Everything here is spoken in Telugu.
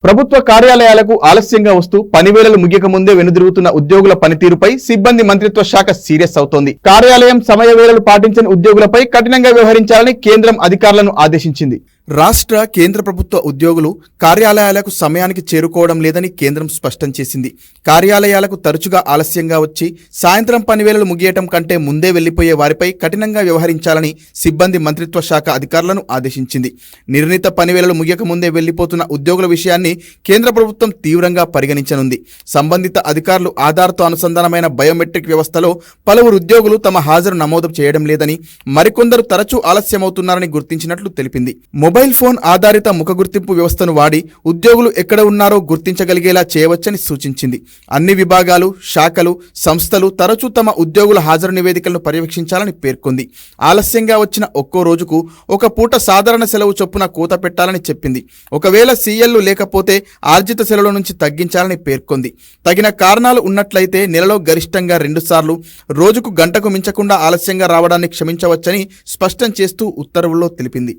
ప్రభుత్వ కార్యాలయాలకు ఆలస్యంగా వస్తూ పనివేళలు ముగియక ముందే వెనుదిరుగుతున్న ఉద్యోగుల పనితీరుపై సిబ్బంది మంత్రిత్వ శాఖ సీరియస్ అవుతోంది. కార్యాలయం సమయ వేళలు పాటించని ఉద్యోగులపై కఠినంగా వ్యవహరించాలని కేంద్రం అధికారులను ఆదేశించింది. రాష్ట్ర కేంద్ర ప్రభుత్వ ఉద్యోగులు కార్యాలయాలకు సమయానికి చేరుకోవడం లేదని కేంద్రం స్పష్టం చేసింది. కార్యాలయాలకు తరచుగా ఆలస్యంగా వచ్చి సాయంత్రం పనివేళలు ముగియటం కంటే ముందే వెళ్లిపోయే వారిపై కఠినంగా వ్యవహరించాలని సిబ్బంది మంత్రిత్వ శాఖ అధికారులను ఆదేశించింది. నిర్ణీత పనివేళలు ముగియక ముందే వెళ్లిపోతున్న ఉద్యోగుల విషయాన్ని కేంద్ర ప్రభుత్వం తీవ్రంగా పరిగణించనుంది. సంబంధిత అధికారులు ఆధార్తో అనుసంధానమైన బయోమెట్రిక్ వ్యవస్థలో పలువురు ఉద్యోగులు తమ హాజరు నమోదు చేయడం లేదని, మరికొందరు తరచూ ఆలస్యమవుతున్నారని గుర్తించినట్లు తెలిపింది. మొబైల్ ఫోన్ ఆధారిత ముఖ గుర్తింపు వ్యవస్థను వాడి ఉద్యోగులు ఎక్కడ ఉన్నారో గుర్తించగలిగేలా చేయవచ్చని సూచించింది. అన్ని విభాగాలు, శాఖలు, సంస్థలు తరచూ తమ ఉద్యోగుల హాజరు నివేదికలను పర్యవేక్షించాలని పేర్కొంది. ఆలస్యంగా వచ్చిన ఒక్కో రోజుకు ఒక పూట సాధారణ సెలవు చొప్పున కోత పెట్టాలని చెప్పింది. ఒకవేళ సీఎల్లు లేకపోతే ఆర్జిత సెలవుల నుంచి తగ్గించాలని పేర్కొంది. తగిన కారణాలు ఉన్నట్లయితే నెలలో గరిష్టంగా 2 సార్లు, రోజుకు గంటకు మించకుండా ఆలస్యంగా రావడాన్ని క్షమించవచ్చని స్పష్టం చేస్తూ ఉత్తర్వుల్లో తెలిపింది.